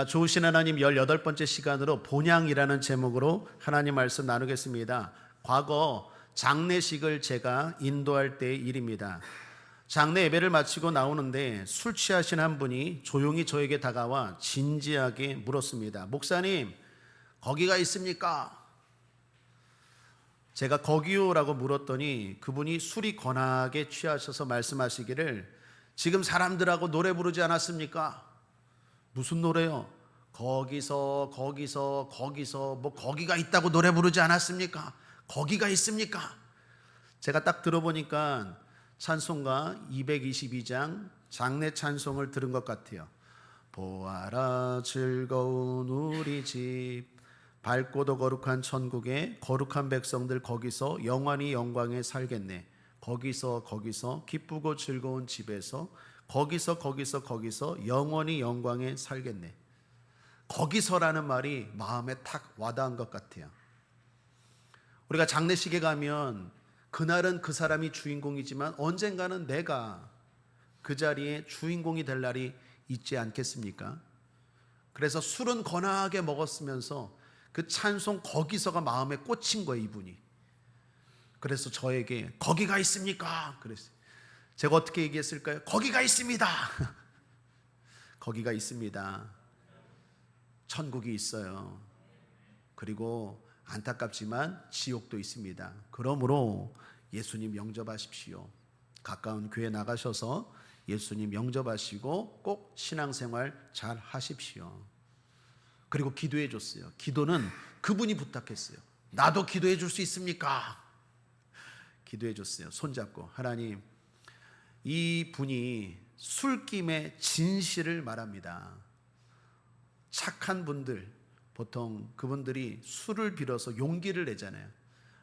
좋으신 하나님 18번째 시간으로 본향이라는 제목으로 하나님 말씀 나누겠습니다. 과거 장례식을 제가 인도할 때의 일입니다. 장례 예배를 마치고 나오는데 술 취하신 한 분이 조용히 저에게 다가와 진지하게 물었습니다. 목사님, 거기가 있습니까? 제가 거기요라고 물었더니 그분이 술이 권하게 취하셔서 말씀하시기를 지금 사람들하고 노래 부르지 않았습니까? 무슨 노래요? 거기서 뭐 거기가 있다고 노래 부르지 않았습니까? 거기가 있습니까? 제가 딱 들어보니까 찬송가 222장 장례 찬송을 들은 것 같아요. 보아라 즐거운 우리 집, 밝고도 거룩한 천국에 거룩한 백성들 거기서 영원히 영광에 살겠네. 거기서 기쁘고 즐거운 집에서 거기서 영원히 영광에 살겠네. 거기서라는 말이 마음에 탁 와닿은 것 같아요. 우리가 장례식에 가면 그날은 그 사람이 주인공이지만 언젠가는 내가 그 자리에 주인공이 될 날이 있지 않겠습니까? 그래서 술은 거나하게 먹었으면서 그 찬송 거기서가 마음에 꽂힌 거예요, 이분이. 그래서 저에게 거기가 있습니까? 그랬어요. 제가 어떻게 얘기했을까요? 거기가 있습니다. 거기가 있습니다. 천국이 있어요. 그리고 안타깝지만 지옥도 있습니다. 그러므로 예수님 영접하십시오. 가까운 교회 나가셔서 예수님 영접하시고 꼭 신앙생활 잘 하십시오. 그리고 기도해 줬어요. 기도는 그분이 부탁했어요. 나도 기도해 줄 수 있습니까? 기도해 줬어요. 손잡고, 하나님, 이 분이 술김에 진실을 말합니다. 착한 분들, 보통 그분들이 술을 빌어서 용기를 내잖아요.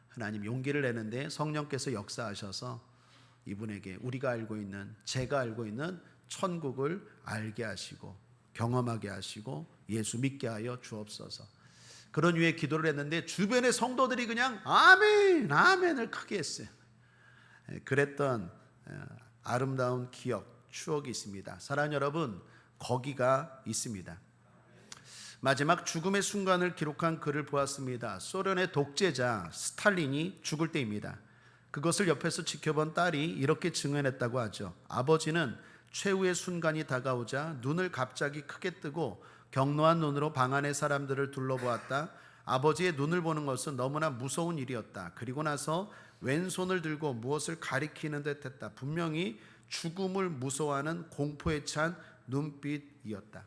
하나님, 용기를 내는데 성령께서 역사하셔서 이분에게 제가 알고 있는 천국을 알게 하시고 경험하게 하시고 예수 믿게 하여 주옵소서. 그런 후에 기도를 했는데 주변의 성도들이 그냥 아멘, 아멘을 크게 했어요. 그랬던 아름다운 기억, 추억이 있습니다. 사랑하는 여러분, 거기가 있습니다. 마지막 죽음의 순간을 기록한 글을 보았습니다. 소련의 독재자 스탈린이 죽을 때입니다. 그것을 옆에서 지켜본 딸이 이렇게 증언했다고 하죠. 아버지는 최후의 순간이 다가오자 눈을 갑자기 크게 뜨고 경노한 눈으로 방 안의 사람들을 둘러보았다. 아버지의 눈을 보는 것은 너무나 무서운 일이었다. 그리고 나서 왼손을 들고 무엇을 가리키는 듯 했다. 분명히 죽음을 무서워하는 공포에 찬 눈빛이었다.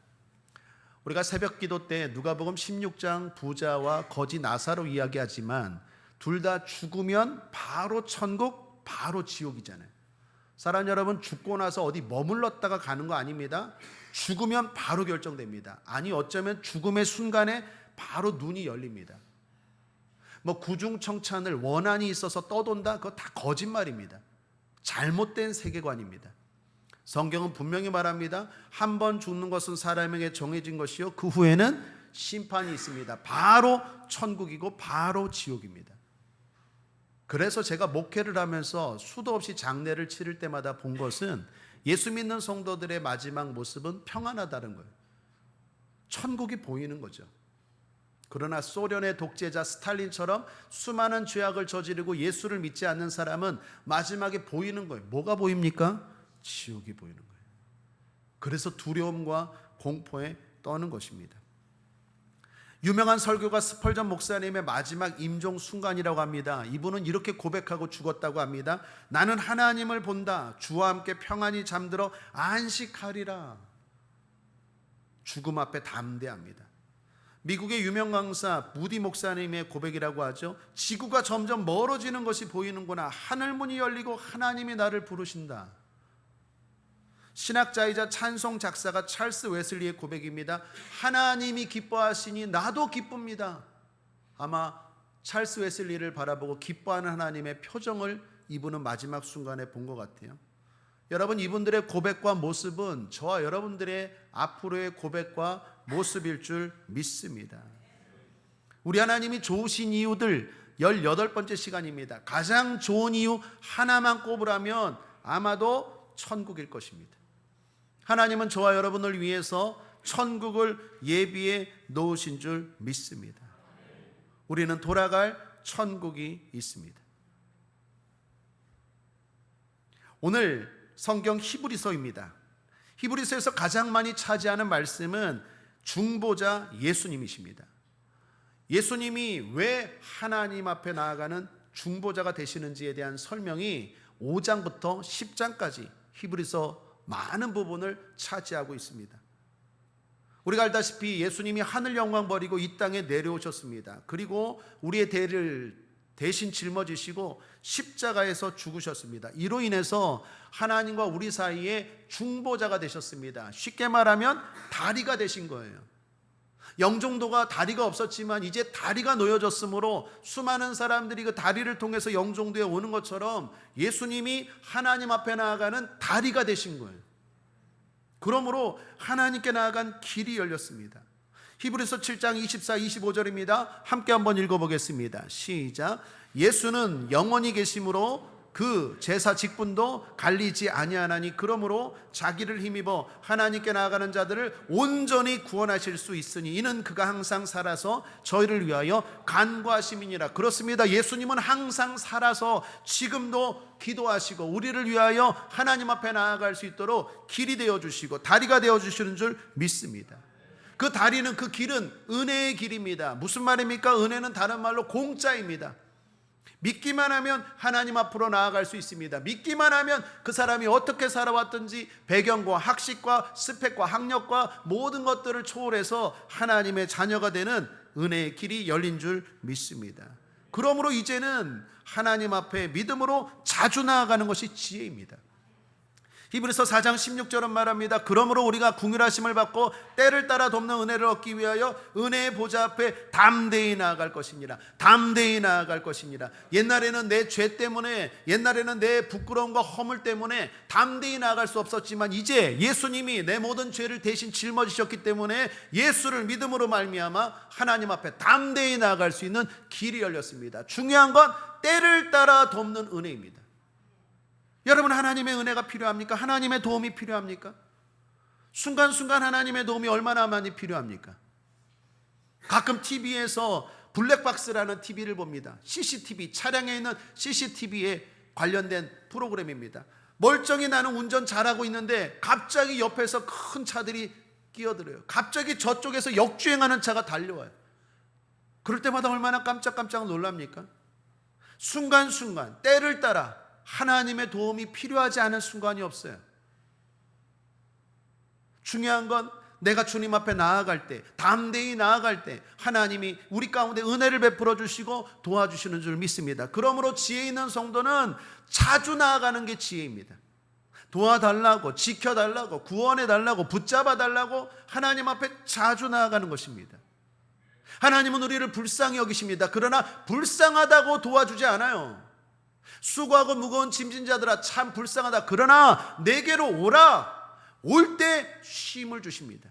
우리가 새벽 기도 때 누가복음 16장 부자와 거지 나사로 이야기하지만 둘 다 죽으면 바로 천국, 바로 지옥이잖아요. 사랑하는 여러분, 죽고 나서 어디 머물렀다가 가는 거 아닙니다. 죽으면 바로 결정됩니다. 아니, 어쩌면 죽음의 순간에 바로 눈이 열립니다. 뭐 구중청찬을 원한이 있어서 떠돈다? 그거 다 거짓말입니다. 잘못된 세계관입니다. 성경은 분명히 말합니다. 한 번 죽는 것은 사람에게 정해진 것이요 그 후에는 심판이 있습니다. 바로 천국이고 바로 지옥입니다. 그래서 제가 목회를 하면서 수도 없이 장례를 치를 때마다 본 것은 예수 믿는 성도들의 마지막 모습은 평안하다는 거예요. 천국이 보이는 거죠. 그러나 소련의 독재자 스탈린처럼 수많은 죄악을 저지르고 예수를 믿지 않는 사람은 마지막에 보이는 거예요. 뭐가 보입니까? 지옥이 보이는 거예요. 그래서 두려움과 공포에 떠는 것입니다. 유명한 설교가 스펄전 목사님의 마지막 임종 순간이라고 합니다. 이분은 이렇게 고백하고 죽었다고 합니다. 나는 하나님을 본다. 주와 함께 평안히 잠들어 안식하리라. 죽음 앞에 담대합니다. 미국의 유명 강사 무디 목사님의 고백이라고 하죠. 지구가 점점 멀어지는 것이 보이는구나. 하늘문이 열리고 하나님이 나를 부르신다. 신학자이자 찬송 작사가 찰스 웨슬리의 고백입니다. 하나님이 기뻐하시니 나도 기쁩니다. 아마 찰스 웨슬리를 바라보고 기뻐하는 하나님의 표정을 이분은 마지막 순간에 본 것 같아요. 여러분, 이분들의 고백과 모습은 저와 여러분들의 앞으로의 고백과 모습일 줄 믿습니다. 우리 하나님이 좋으신 이유들 18번째 시간입니다. 가장 좋은 이유 하나만 꼽으라면 아마도 천국일 것입니다. 하나님은 저와 여러분을 위해서 천국을 예비해 놓으신 줄 믿습니다. 우리는 돌아갈 천국이 있습니다. 오늘 성경 히브리서입니다. 히브리서에서 가장 많이 차지하는 말씀은 중보자 예수님이십니다. 예수님이 왜 하나님 앞에 나아가는 중보자가 되시는지에 대한 설명이 5장부터 10장까지 히브리서 많은 부분을 차지하고 있습니다. 우리가 알다시피 예수님이 하늘 영광 버리고 이 땅에 내려오셨습니다. 그리고 우리의 대를 대신 짊어지시고 십자가에서 죽으셨습니다. 이로 인해서 하나님과 우리 사이에 중보자가 되셨습니다. 쉽게 말하면 다리가 되신 거예요. 영종도가 다리가 없었지만 이제 다리가 놓여졌으므로 수많은 사람들이 그 다리를 통해서 영종도에 오는 것처럼 예수님이 하나님 앞에 나아가는 다리가 되신 거예요. 그러므로 하나님께 나아간 길이 열렸습니다. 히브리서 7장 24, 25절입니다. 함께 한번 읽어보겠습니다. 시작. 예수는 영원히 계심으로 그 제사 직분도 갈리지 아니하나니 그러므로 자기를 힘입어 하나님께 나아가는 자들을 온전히 구원하실 수 있으니 이는 그가 항상 살아서 저희를 위하여 간구하심이니라. 그렇습니다. 예수님은 항상 살아서 지금도 기도하시고 우리를 위하여 하나님 앞에 나아갈 수 있도록 길이 되어주시고 다리가 되어주시는 줄 믿습니다. 그 다리는, 그 길은 은혜의 길입니다. 무슨 말입니까? 은혜는 다른 말로 공짜입니다. 믿기만 하면 하나님 앞으로 나아갈 수 있습니다. 믿기만 하면 그 사람이 어떻게 살아왔든지 배경과 학식과 스펙과 학력과 모든 것들을 초월해서 하나님의 자녀가 되는 은혜의 길이 열린 줄 믿습니다. 그러므로 이제는 하나님 앞에 믿음으로 자주 나아가는 것이 지혜입니다. 히브리서 4장 16절은 말합니다. 그러므로 우리가 긍휼하심을 받고 때를 따라 돕는 은혜를 얻기 위하여 은혜의 보좌 앞에 담대히 나아갈 것이니라. 담대히 나아갈 것이니라. 옛날에는 내 죄 때문에, 옛날에는 내 부끄러움과 허물 때문에 담대히 나아갈 수 없었지만 이제 예수님이 내 모든 죄를 대신 짊어지셨기 때문에 예수를 믿음으로 말미암아 하나님 앞에 담대히 나아갈 수 있는 길이 열렸습니다. 중요한 건 때를 따라 돕는 은혜입니다. 여러분, 하나님의 은혜가 필요합니까? 하나님의 도움이 필요합니까? 순간순간 하나님의 도움이 얼마나 많이 필요합니까? 가끔 TV에서 블랙박스라는 TV를 봅니다. CCTV, 차량에 있는 CCTV에 관련된 프로그램입니다. 멀쩡히 나는 운전 잘하고 있는데 갑자기 옆에서 큰 차들이 끼어들어요. 갑자기 저쪽에서 역주행하는 차가 달려와요. 그럴 때마다 얼마나 깜짝깜짝 놀랍니까? 순간순간 때를 따라 하나님의 도움이 필요하지 않은 순간이 없어요. 중요한 건 내가 주님 앞에 나아갈 때, 담대히 나아갈 때 하나님이 우리 가운데 은혜를 베풀어 주시고 도와주시는 줄 믿습니다. 그러므로 지혜 있는 성도는 자주 나아가는 게 지혜입니다. 도와달라고, 지켜달라고, 구원해달라고, 붙잡아달라고 하나님 앞에 자주 나아가는 것입니다. 하나님은 우리를 불쌍히 여기십니다. 그러나 불쌍하다고 도와주지 않아요. 수고하고 무거운 짐진 자들아 참 불쌍하다. 그러나 내게로 오라. 올 때 쉼을 주십니다.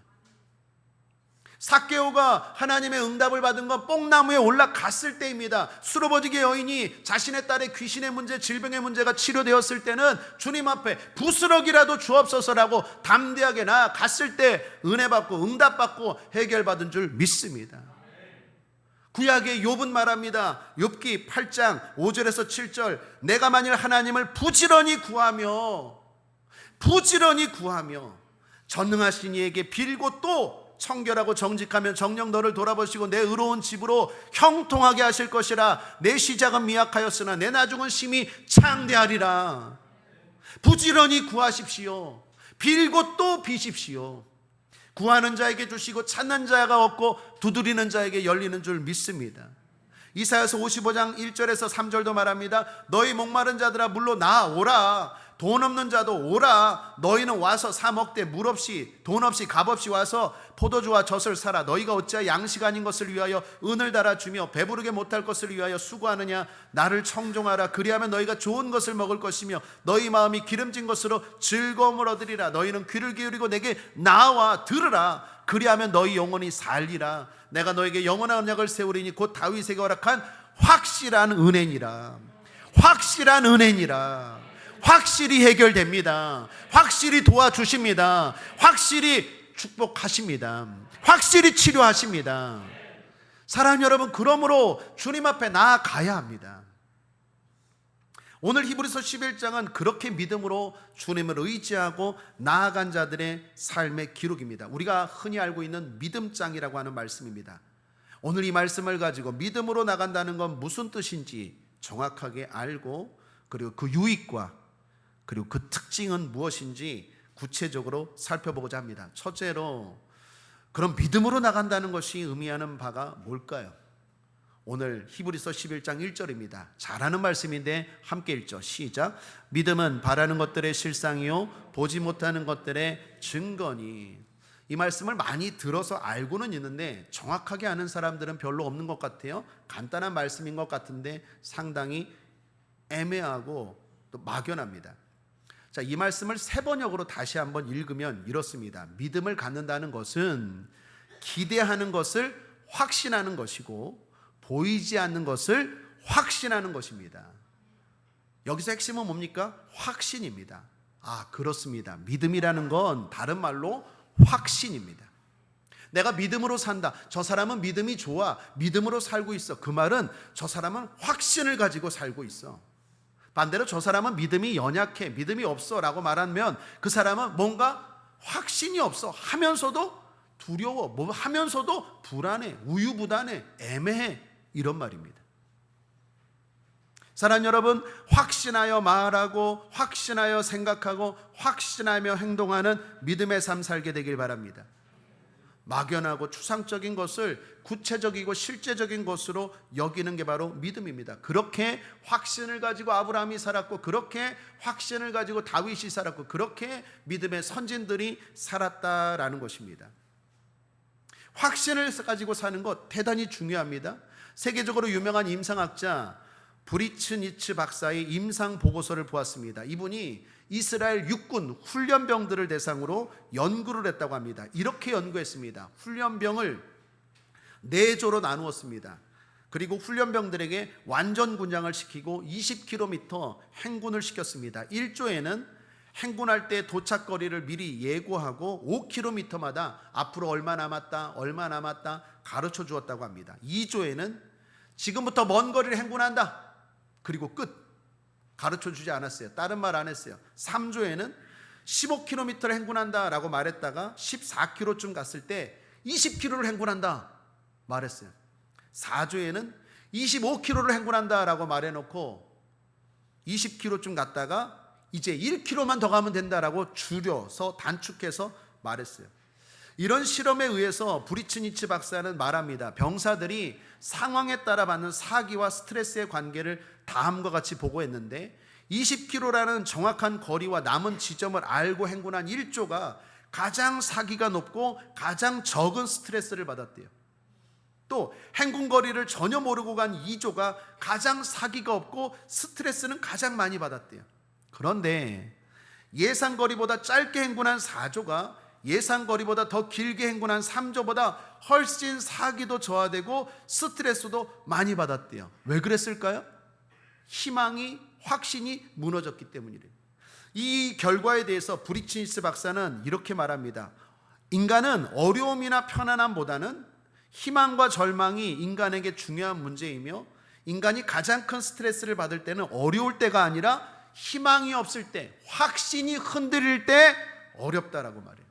삭개오가 하나님의 응답을 받은 건 뽕나무에 올라갔을 때입니다. 수로버지게 여인이 자신의 딸의 귀신의 문제, 질병의 문제가 치료되었을 때는 주님 앞에 부스러기라도 주옵소서라고 담대하게 나아갔을 때 은혜 받고 응답받고 해결받은 줄 믿습니다. 구약의 욥은 말합니다. 욥기 8장 5절에서 7절 내가 만일 하나님을 부지런히 구하며 전능하신 이에게 빌고 또 청결하고 정직하면 정녕 너를 돌아보시고 내 의로운 집으로 형통하게 하실 것이라. 내 시작은 미약하였으나 내 나중은 심히 창대하리라. 부지런히 구하십시오. 빌고 또 비십시오. 구하는 자에게 주시고 찾는 자가 얻고 두드리는 자에게 열리는 줄 믿습니다. 이사야서 55장 1절에서 3절도 말합니다. 너희 목마른 자들아 물로 나오라. 돈 없는 자도 오라. 너희는 와서 사 먹되 물 없이 돈 없이 값 없이 와서 포도주와 젖을 사라. 너희가 어찌하여 양식 아닌 것을 위하여 은을 달아주며 배부르게 못할 것을 위하여 수고하느냐. 나를 청종하라. 그리하면 너희가 좋은 것을 먹을 것이며 너희 마음이 기름진 것으로 즐거움을 얻으리라. 너희는 귀를 기울이고 내게 나와 들으라. 그리하면 너희 영혼이 살리라. 내가 너에게 영원한 언약을 세우리니 곧 다윗에게 허락한 확실한 은혜니라. 확실한 은혜니라. 확실히 해결됩니다. 확실히 도와주십니다. 확실히 축복하십니다. 확실히 치료하십니다. 사랑하는 여러분, 그러므로 주님 앞에 나아가야 합니다. 오늘 히브리서 11장은 그렇게 믿음으로 주님을 의지하고 나아간 자들의 삶의 기록입니다. 우리가 흔히 알고 있는 믿음장이라고 하는 말씀입니다. 오늘 이 말씀을 가지고 믿음으로 나간다는 건 무슨 뜻인지 정확하게 알고, 그리고 그 유익과 그리고 그 특징은 무엇인지 구체적으로 살펴보고자 합니다. 첫째로, 그럼 믿음으로 나간다는 것이 의미하는 바가 뭘까요? 오늘 히브리서 11장 1절입니다. 잘하는 말씀인데 함께 읽죠. 시작. 믿음은 바라는 것들의 실상이요 보지 못하는 것들의 증거니. 이 말씀을 많이 들어서 알고는 있는데 정확하게 아는 사람들은 별로 없는 것 같아요. 간단한 말씀인 것 같은데 상당히 애매하고 또 막연합니다. 자, 이 말씀을 세 번역으로 다시 한번 읽으면 이렇습니다. 믿음을 갖는다는 것은 기대하는 것을 확신하는 것이고 보이지 않는 것을 확신하는 것입니다. 여기서 핵심은 뭡니까? 확신입니다. 아, 그렇습니다. 믿음이라는 건 다른 말로 확신입니다. 내가 믿음으로 산다. 저 사람은 믿음이 좋아. 믿음으로 살고 있어. 그 말은 저 사람은 확신을 가지고 살고 있어. 반대로 저 사람은 믿음이 연약해. 믿음이 없어 라고 말하면 그 사람은 뭔가 확신이 없어. 하면서도 두려워. 뭐 하면서도 불안해. 우유부단해. 애매해. 이런 말입니다. 사랑하는 여러분, 확신하여 말하고 확신하여 생각하고 확신하며 행동하는 믿음의 삶 살게 되길 바랍니다. 막연하고 추상적인 것을 구체적이고 실제적인 것으로 여기는 게 바로 믿음입니다. 그렇게 확신을 가지고 아브라함이 살았고, 그렇게 확신을 가지고 다윗이 살았고, 그렇게 믿음의 선진들이 살았다라는 것입니다. 확신을 가지고 사는 것 대단히 중요합니다. 세계적으로 유명한 임상학자 브리츠 니츠 박사의 임상 보고서를 보았습니다. 이분이 이스라엘 육군 훈련병들을 대상으로 연구를 했다고 합니다. 이렇게 연구했습니다. 훈련병을 4조로 나누었습니다. 그리고 훈련병들에게 완전 군장을 시키고 20km 행군을 시켰습니다. 1조에는 행군할 때 도착 거리를 미리 예고하고 5km마다 앞으로 얼마 남았다 가르쳐 주었다고 합니다. 2조에는 지금부터 먼 거리를 행군한다. 그리고 끝. 가르쳐 주지 않았어요. 다른 말 안 했어요. 3조에는 15km를 행군한다 라고 말했다가 14km쯤 갔을 때 20km를 행군한다 말했어요. 4조에는 25km를 행군한다 라고 말해놓고 20km쯤 갔다가 이제 1km만 더 가면 된다라고 줄여서 단축해서 말했어요. 이런 실험에 의해서 브리츠니츠 박사는 말합니다. 병사들이 상황에 따라 받는 사기와 스트레스의 관계를 다음과 같이 보고했는데 20km라는 정확한 거리와 남은 지점을 알고 행군한 1조가 가장 사기가 높고 가장 적은 스트레스를 받았대요. 또 행군 거리를 전혀 모르고 간 2조가 가장 사기가 없고 스트레스는 가장 많이 받았대요. 그런데 예상 거리보다 짧게 행군한 4조가 예상 거리보다 더 길게 행군한 3조보다 훨씬 사기도 저하되고 스트레스도 많이 받았대요. 왜 그랬을까요? 희망이, 확신이 무너졌기 때문이래요. 이 결과에 대해서 브리츠니츠 박사는 이렇게 말합니다. 인간은 어려움이나 편안함보다는 희망과 절망이 인간에게 중요한 문제이며, 인간이 가장 큰 스트레스를 받을 때는 어려울 때가 아니라 희망이 없을 때, 확신이 흔들릴 때 어렵다라고 말해요.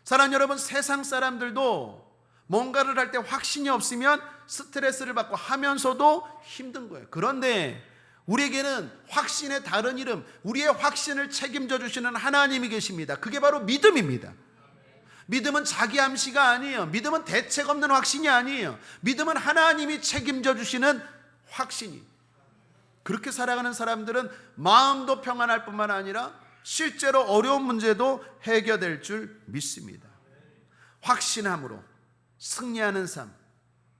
사랑하는 여러분, 세상 사람들도 뭔가를 할 때 확신이 없으면 스트레스를 받고 하면서도 힘든 거예요. 그런데 우리에게는 확신의 다른 이름, 우리의 확신을 책임져 주시는 하나님이 계십니다. 그게 바로 믿음입니다. 믿음은 자기 암시가 아니에요. 믿음은 대책 없는 확신이 아니에요. 믿음은 하나님이 책임져 주시는 확신이. 그렇게 살아가는 사람들은 마음도 평안할 뿐만 아니라 실제로 어려운 문제도 해결될 줄 믿습니다. 확신함으로 승리하는 삶,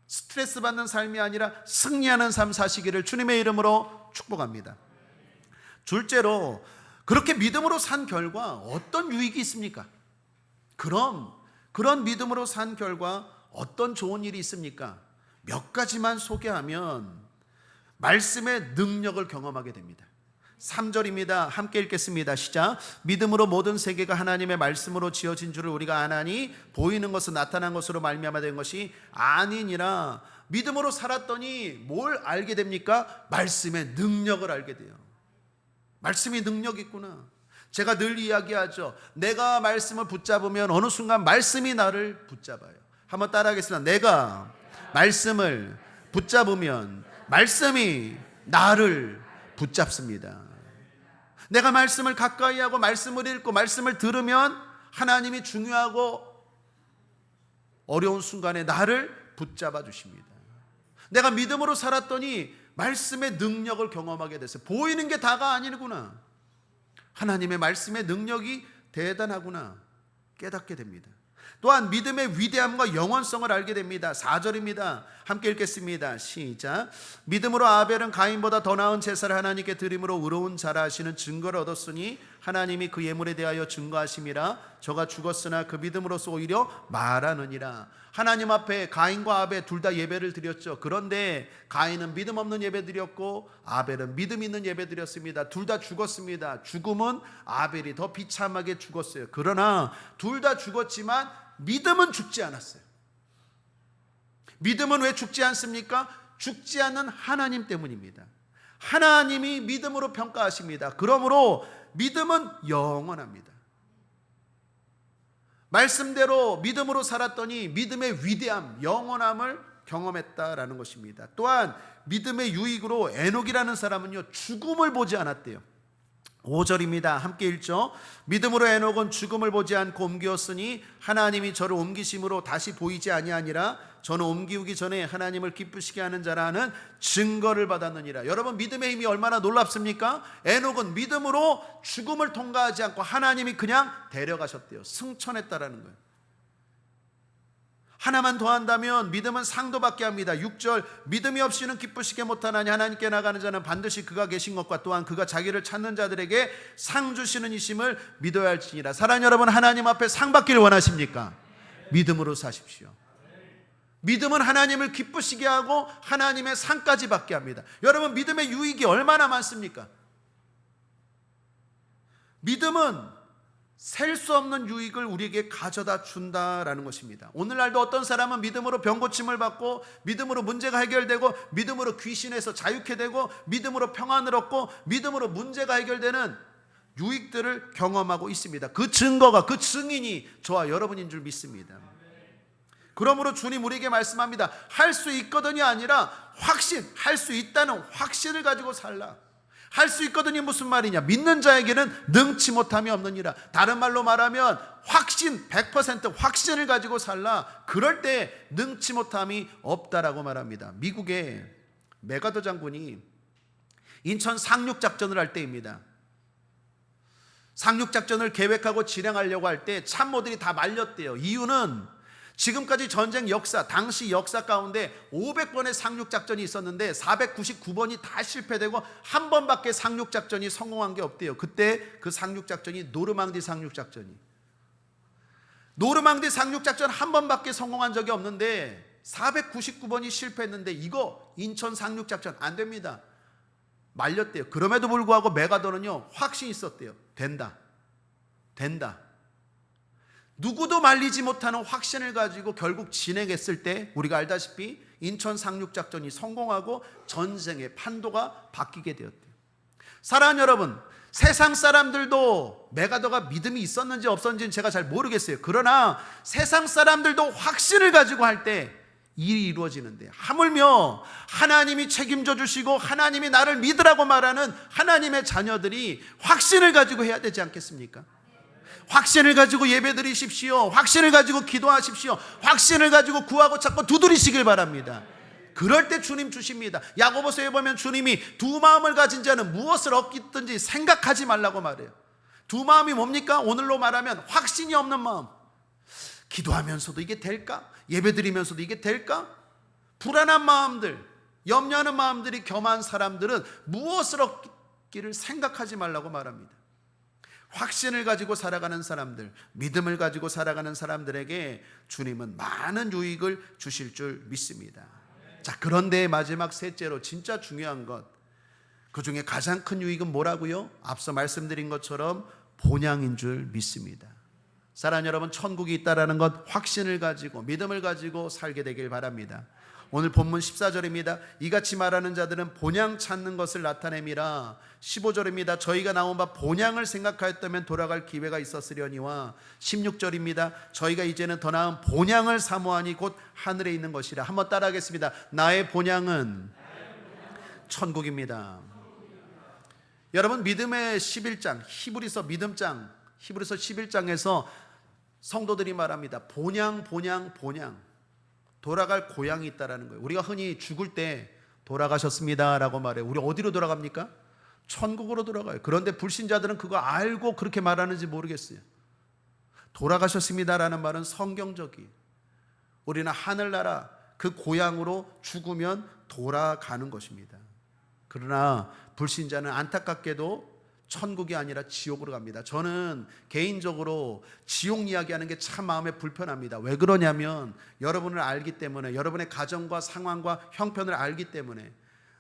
스트레스 받는 삶이 아니라 승리하는 삶 사시기를 주님의 이름으로 축복합니다. 둘째로, 그렇게 믿음으로 산 결과 어떤 유익이 있습니까? 그런 믿음으로 산 결과 어떤 좋은 일이 있습니까? 몇 가지만 소개하면 말씀의 능력을 경험하게 됩니다. 3절입니다. 함께 읽겠습니다. 시작. 믿음으로 모든 세계가 하나님의 말씀으로 지어진 줄을 우리가 아나니 보이는 것은 나타난 것으로 말미암아 된 것이 아니니라. 믿음으로 살았더니 뭘 알게 됩니까? 말씀의 능력을 알게 돼요. 말씀이 능력 있구나. 제가 늘 이야기하죠. 내가 말씀을 붙잡으면 어느 순간 말씀이 나를 붙잡아요. 한번 따라하겠습니다. 내가 말씀을 붙잡으면 말씀이 나를 붙잡습니다. 내가 말씀을 가까이 하고 말씀을 읽고 말씀을 들으면 하나님이 중요하고 어려운 순간에 나를 붙잡아 주십니다. 내가 믿음으로 살았더니 말씀의 능력을 경험하게 됐어요. 보이는 게 다가 아니구나. 하나님의 말씀의 능력이 대단하구나 깨닫게 됩니다. 또한 믿음의 위대함과 영원성을 알게 됩니다. 4절입니다. 함께 읽겠습니다. 시작. 믿음으로 아벨은 가인보다 더 나은 제사를 하나님께 드림으로 의로운 자라 하시는 증거를 얻었으니 하나님이 그 예물에 대하여 증거하심이라. 저가 죽었으나 그 믿음으로써 오히려 말하느니라. 하나님 앞에 가인과 아벨 둘 다 예배를 드렸죠. 그런데 가인은 믿음 없는 예배 드렸고 아벨은 믿음 있는 예배 드렸습니다. 둘 다 죽었습니다. 죽음은 아벨이 더 비참하게 죽었어요. 그러나 둘 다 죽었지만 믿음은 죽지 않았어요. 믿음은 왜 죽지 않습니까? 죽지 않는 하나님 때문입니다. 하나님이 믿음으로 평가하십니다. 그러므로 믿음은 영원합니다. 말씀대로 믿음으로 살았더니 믿음의 위대함, 영원함을 경험했다라는 것입니다. 또한 믿음의 유익으로 에녹이라는 사람은요, 죽음을 보지 않았대요. 5절입니다. 함께 읽죠. 믿음으로 에녹은 죽음을 보지 않고 옮기었으니 하나님이 저를 옮기심으로 다시 보이지 아니하니라. 저는 옮기우기 전에 하나님을 기쁘시게 하는 자라는 증거를 받았느니라. 여러분, 믿음의 힘이 얼마나 놀랍습니까? 에녹은 믿음으로 죽음을 통과하지 않고 하나님이 그냥 데려가셨대요. 승천했다라는 거예요. 하나만 더한다면 믿음은 상도 받게 합니다. 6절. 믿음이 없이는 기쁘시게 못하나니 하나님께 나가는 자는 반드시 그가 계신 것과 또한 그가 자기를 찾는 자들에게 상 주시는 이심을 믿어야 할지니라. 사랑하는 여러분, 하나님 앞에 상 받기를 원하십니까? 믿음으로 사십시오. 믿음은 하나님을 기쁘시게 하고 하나님의 상까지 받게 합니다. 여러분, 믿음의 유익이 얼마나 많습니까? 믿음은 셀 수 없는 유익을 우리에게 가져다 준다라는 것입니다. 오늘날도 어떤 사람은 믿음으로 병고침을 받고 믿음으로 문제가 해결되고 믿음으로 귀신에서 자유케 되고 믿음으로 평안을 얻고 믿음으로 문제가 해결되는 유익들을 경험하고 있습니다. 그 증거가, 그 증인이 저와 여러분인 줄 믿습니다. 그러므로 주님 우리에게 말씀합니다. 할 수 있거든이 아니라 확신, 할 수 있다는 확신을 가지고 살라. 할 수 있거든이 무슨 말이냐? 믿는 자에게는 능치 못함이 없느니라. 다른 말로 말하면 확신, 100% 확신을 가지고 살라. 그럴 때 능치 못함이 없다라고 말합니다. 미국의 메가더 장군이 인천 상륙작전을 할 때입니다. 상륙작전을 계획하고 진행하려고 할 때 참모들이 다 말렸대요. 이유는 지금까지 전쟁 역사, 당시 역사 가운데 500번의 상륙작전이 있었는데 499번이 다 실패되고 한 번밖에 상륙작전이 성공한 게 없대요. 그때 그 상륙작전이 노르망디 상륙작전이. 노르망디 상륙작전 한 번밖에 성공한 적이 없는데 499번이 실패했는데 이거 인천 상륙작전 안 됩니다. 말렸대요. 그럼에도 불구하고 메가더는요, 확신이 있었대요. 된다. 누구도 말리지 못하는 확신을 가지고 결국 진행했을 때 우리가 알다시피 인천 상륙작전이 성공하고 전쟁의 판도가 바뀌게 되었대요. 사랑하는 여러분, 세상 사람들도 메가더가 믿음이 있었는지 없었는지는 제가 잘 모르겠어요. 그러나 세상 사람들도 확신을 가지고 할 때 일이 이루어지는데, 하물며 하나님이 책임져 주시고 하나님이 나를 믿으라고 말하는 하나님의 자녀들이 확신을 가지고 해야 되지 않겠습니까? 확신을 가지고 예배 드리십시오. 확신을 가지고 기도하십시오. 확신을 가지고 구하고 찾고 두드리시길 바랍니다. 그럴 때 주님 주십니다. 야고보서에 보면 주님이 두 마음을 가진 자는 무엇을 얻든지 생각하지 말라고 말해요. 두 마음이 뭡니까? 오늘로 말하면 확신이 없는 마음. 기도하면서도 이게 될까? 예배 드리면서도 이게 될까? 불안한 마음들, 염려하는 마음들이 겸한 사람들은 무엇을 얻기를 생각하지 말라고 말합니다. 확신을 가지고 살아가는 사람들, 믿음을 가지고 살아가는 사람들에게 주님은 많은 유익을 주실 줄 믿습니다. 자, 그런데 마지막 셋째로 진짜 중요한 것, 그 중에 가장 큰 유익은 뭐라고요? 앞서 말씀드린 것처럼 본향인 줄 믿습니다. 사랑하는 여러분, 천국이 있다라는 것 확신을 가지고 믿음을 가지고 살게 되길 바랍니다. 오늘 본문 14절입니다. 이같이 말하는 자들은 본향 찾는 것을 나타냄이라. 15절입니다. 저희가 나온 바 본향을 생각하였다면 돌아갈 기회가 있었으려니와. 16절입니다. 저희가 이제는 더 나은 본향을 사모하니 곧 하늘에 있는 것이라. 한번 따라하겠습니다. 나의 본향은 천국입니다. 여러분, 믿음의 11장 히브리서 믿음장, 히브리서 11장에서 성도들이 말합니다. 본향, 본향, 본향. 돌아갈 고향이 있다라는 거예요. 우리가 흔히 죽을 때 돌아가셨습니다라고 말해요. 우리 어디로 돌아갑니까? 천국으로 돌아가요. 그런데 불신자들은 그거 알고 그렇게 말하는지 모르겠어요. 돌아가셨습니다라는 말은 성경적이에요. 우리는 하늘나라 그 고향으로 죽으면 돌아가는 것입니다. 그러나 불신자는 안타깝게도 천국이 아니라 지옥으로 갑니다. 저는 개인적으로 지옥 이야기하는 게 참 마음에 불편합니다. 왜 그러냐면 여러분을 알기 때문에, 여러분의 가정과 상황과 형편을 알기 때문에.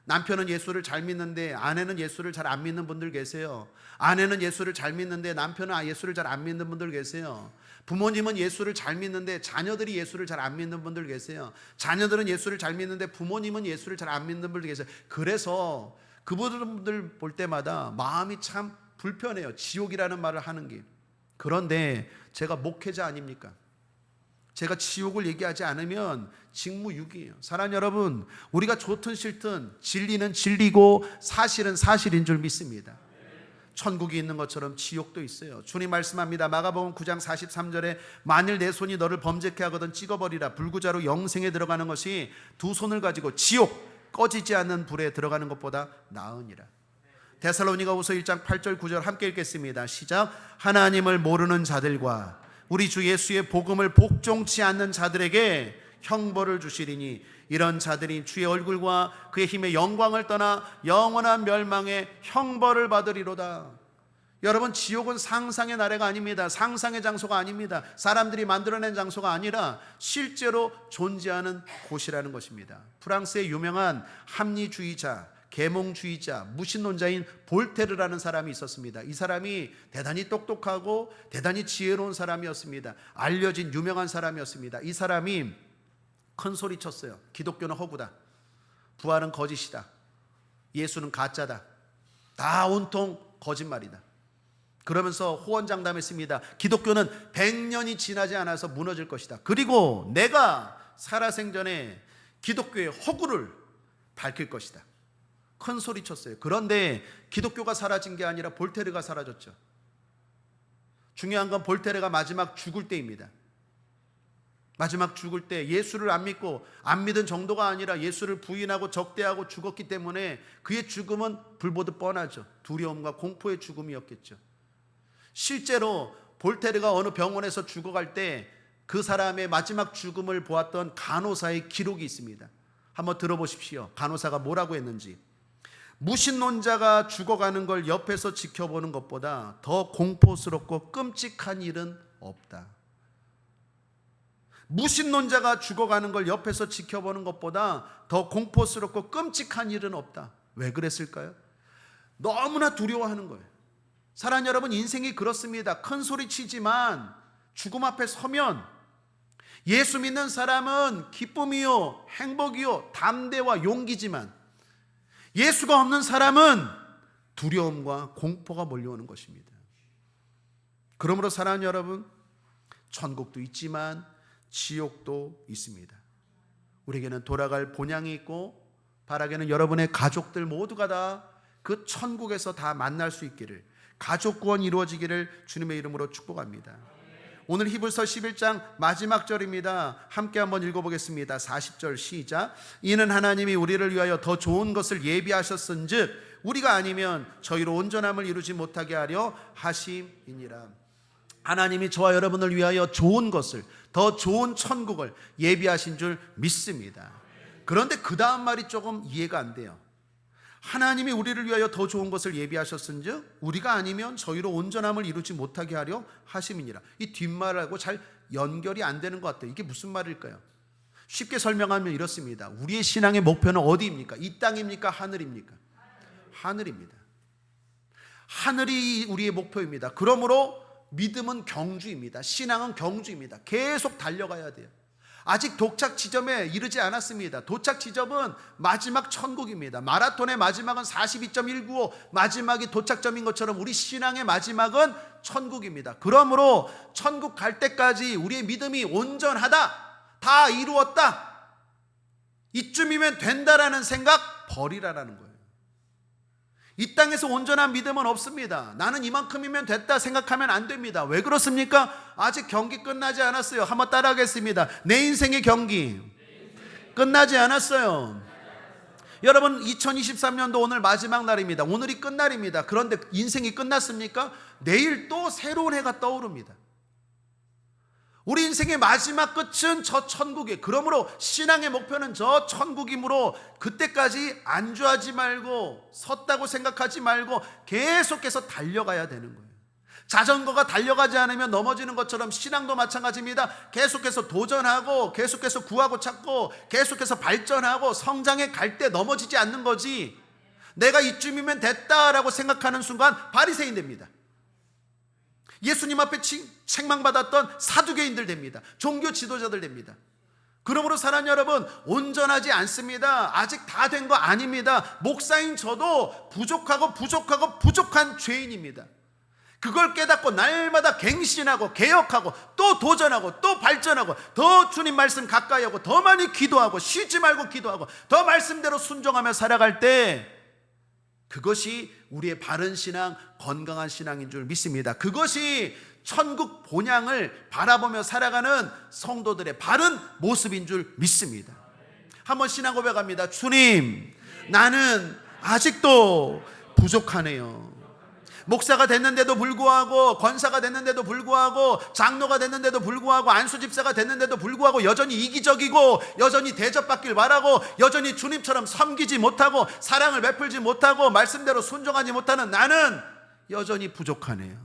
남편은 예수를 잘 믿는데 아내는 예수를 잘 안 믿는 분들 계세요. 아내는 예수를 잘 믿는데 남편은 예수를 잘 안 믿는 분들 계세요. 부모님은 예수를 잘 믿는데 자녀들이 예수를 잘 안 믿는 분들 계세요. 자녀들은 예수를 잘 믿는데 부모님은 예수를 잘 안 믿는 분들 계세요. 그래서 그분들 볼 때마다 마음이 참 불편해요. 지옥이라는 말을 하는 게. 그런데 제가 목회자 아닙니까? 제가 지옥을 얘기하지 않으면 직무유기예요. 사랑하는 여러분, 우리가 좋든 싫든 진리는 진리고 사실은 사실인 줄 믿습니다. 천국이 있는 것처럼 지옥도 있어요. 주님 말씀합니다. 마가복음 9장 43절에 만일 내 손이 너를 범죄케 하거든 찍어버리라. 불구자로 영생에 들어가는 것이 두 손을 가지고 지옥 꺼지지 않는 불에 들어가는 것보다 나으니라. 데살로니가후서 1장 8절 9절 함께 읽겠습니다. 시작. 하나님을 모르는 자들과 우리 주 예수의 복음을 복종치 않는 자들에게 형벌을 주시리니 이런 자들이 주의 얼굴과 그의 힘의 영광을 떠나 영원한 멸망의 형벌을 받으리로다. 여러분, 지옥은 상상의 나라가 아닙니다. 상상의 장소가 아닙니다. 사람들이 만들어낸 장소가 아니라 실제로 존재하는 곳이라는 것입니다. 프랑스의 유명한 합리주의자, 계몽주의자, 무신론자인 볼테르라는 사람이 있었습니다. 이 사람이 대단히 똑똑하고 대단히 지혜로운 사람이었습니다. 알려진 유명한 사람이었습니다. 이 사람이 큰 소리 쳤어요. 기독교는 허구다. 부활은 거짓이다. 예수는 가짜다. 다 온통 거짓말이다. 그러면서 호언장담했습니다. 기독교는 100년이 지나지 않아서 무너질 것이다. 그리고 내가 살아생전에 기독교의 허구를 밝힐 것이다. 큰 소리 쳤어요. 그런데 기독교가 사라진 게 아니라 볼테르가 사라졌죠. 중요한 건 볼테르가 마지막 죽을 때입니다. 마지막 죽을 때 예수를 안 믿고 안 믿은 정도가 아니라 예수를 부인하고 적대하고 죽었기 때문에 그의 죽음은 불보듯 뻔하죠. 두려움과 공포의 죽음이었겠죠. 실제로 볼테르가 어느 병원에서 죽어갈 때 그 사람의 마지막 죽음을 보았던 간호사의 기록이 있습니다. 한번 들어보십시오. 간호사가 뭐라고 했는지. 무신론자가 죽어가는 걸 옆에서 지켜보는 것보다 더 공포스럽고 끔찍한 일은 없다. 무신론자가 죽어가는 걸 옆에서 지켜보는 것보다 더 공포스럽고 끔찍한 일은 없다. 왜 그랬을까요? 너무나 두려워하는 거예요. 사랑하는 여러분, 인생이 그렇습니다. 큰 소리 치지만 죽음 앞에 서면 예수 믿는 사람은 기쁨이요 행복이요 담대와 용기지만 예수가 없는 사람은 두려움과 공포가 몰려오는 것입니다. 그러므로 사랑하는 여러분, 천국도 있지만 지옥도 있습니다. 우리에게는 돌아갈 본향이 있고 바라기는 여러분의 가족들 모두가 다 그 천국에서 다 만날 수 있기를, 가족 구원이 이루어지기를 주님의 이름으로 축복합니다. 오늘 히브리서 11장 마지막 절입니다. 함께 한번 읽어보겠습니다. 40절 시작. 이는 하나님이 우리를 위하여 더 좋은 것을 예비하셨은즉 우리가 아니면 저희로 온전함을 이루지 못하게 하려 하심이니라. 하나님이 저와 여러분을 위하여 좋은 것을, 더 좋은 천국을 예비하신 줄 믿습니다. 그런데 그 다음 말이 조금 이해가 안 돼요. 하나님이 우리를 위하여 더 좋은 것을 예비하셨은즉 우리가 아니면 저희로 온전함을 이루지 못하게 하려 하심이니라. 이 뒷말하고 잘 연결이 안 되는 것 같아요. 이게 무슨 말일까요? 쉽게 설명하면 이렇습니다. 우리의 신앙의 목표는 어디입니까? 이 땅입니까? 하늘입니까? 하늘입니다. 하늘이 우리의 목표입니다. 그러므로 믿음은 경주입니다. 신앙은 경주입니다. 계속 달려가야 돼요. 아직 도착 지점에 이르지 않았습니다. 도착 지점은 마지막 천국입니다. 마라톤의 마지막은 42.195, 마지막이 도착점인 것처럼 우리 신앙의 마지막은 천국입니다. 그러므로 천국 갈 때까지 우리의 믿음이 온전하다, 다 이루었다, 이쯤이면 된다라는 생각 버리라라는 거예요. 이 땅에서 온전한 믿음은 없습니다. 나는 이만큼이면 됐다 생각하면 안 됩니다. 왜 그렇습니까? 아직 경기 끝나지 않았어요. 한번 따라하겠습니다. 내 인생의 경기 끝나지 않았어요. 여러분, 2023년도 오늘 마지막 날입니다. 오늘이 끝날입니다. 그런데 인생이 끝났습니까? 내일 또 새로운 해가 떠오릅니다. 우리 인생의 마지막 끝은 저 천국이에요. 그러므로 신앙의 목표는 저 천국이므로 그때까지 안주하지 말고 섰다고 생각하지 말고 계속해서 달려가야 되는 거예요. 자전거가 달려가지 않으면 넘어지는 것처럼 신앙도 마찬가지입니다. 계속해서 도전하고 계속해서 구하고 찾고 계속해서 발전하고 성장해 갈 때 넘어지지 않는 거지, 내가 이쯤이면 됐다라고 생각하는 순간 바리새인 됩니다. 예수님 앞에 책망받았던 사두개인들 됩니다. 종교 지도자들 됩니다. 그러므로 사랑하는 여러분, 온전하지 않습니다. 아직 다 된 거 아닙니다. 목사인 저도 부족한 죄인입니다. 그걸 깨닫고 날마다 갱신하고 개혁하고 또 도전하고 또 발전하고 더 주님 말씀 가까이 하고 더 많이 기도하고 쉬지 말고 기도하고 더 말씀대로 순종하며 살아갈 때 그것이 우리의 바른 신앙, 건강한 신앙인 줄 믿습니다. 그것이 천국 본향을 바라보며 살아가는 성도들의 바른 모습인 줄 믿습니다. 한번 신앙 고백합니다. 주님, 나는 아직도 부족하네요. 목사가 됐는데도 불구하고, 권사가 됐는데도 불구하고, 장로가 됐는데도 불구하고, 안수집사가 됐는데도 불구하고 여전히 이기적이고, 여전히 대접받길 바라고, 여전히 주님처럼 섬기지 못하고, 사랑을 베풀지 못하고, 말씀대로 순종하지 못하는 나는 여전히 부족하네요.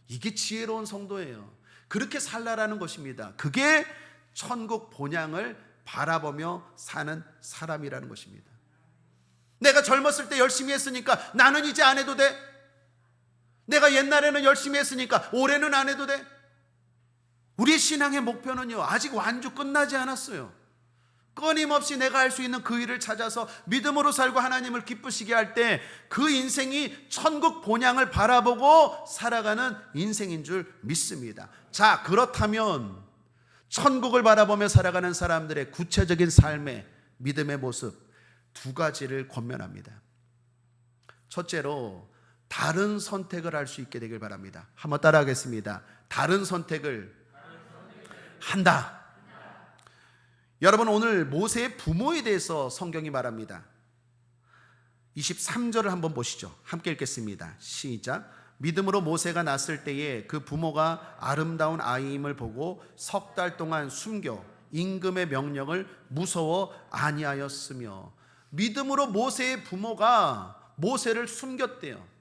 이게 지혜로운 성도예요. 그렇게 살라라는 것입니다. 그게 천국 본향을 바라보며 사는 사람이라는 것입니다. 내가 젊었을 때 열심히 했으니까 나는 이제 안 해도 돼? 내가 옛날에는 열심히 했으니까 올해는 안 해도 돼? 우리 신앙의 목표는요, 아직 완주 끝나지 않았어요. 끊임없이 내가 할 수 있는 그 일을 찾아서 믿음으로 살고 하나님을 기쁘시게 할 때 그 인생이 천국 본향을 바라보고 살아가는 인생인 줄 믿습니다. 자, 그렇다면 천국을 바라보며 살아가는 사람들의 구체적인 삶의 믿음의 모습 두 가지를 권면합니다. 첫째로, 다른 선택을 할 수 있게 되길 바랍니다. 한번 따라하겠습니다. 다른 선택을 한다. 여러분, 오늘 모세의 부모에 대해서 성경이 말합니다. 23절을 한번 보시죠. 함께 읽겠습니다. 시작. 믿음으로 모세가 낳았을 때에 그 부모가 아름다운 아이임을 보고 석 달 동안 숨겨 임금의 명령을 무서워 아니하였으며. 믿음으로 모세의 부모가 모세를 숨겼대요.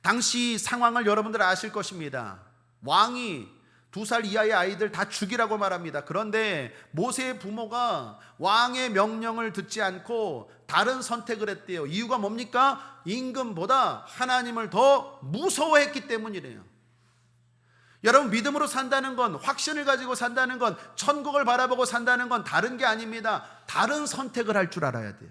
당시 상황을 여러분들 아실 것입니다. 왕이 2살 이하의 아이들 다 죽이라고 말합니다. 그런데 모세의 부모가 왕의 명령을 듣지 않고 다른 선택을 했대요. 이유가 뭡니까? 임금보다 하나님을 더 무서워했기 때문이래요. 여러분, 믿음으로 산다는 건, 확신을 가지고 산다는 건, 천국을 바라보고 산다는 건 다른 게 아닙니다. 다른 선택을 할 줄 알아야 돼요.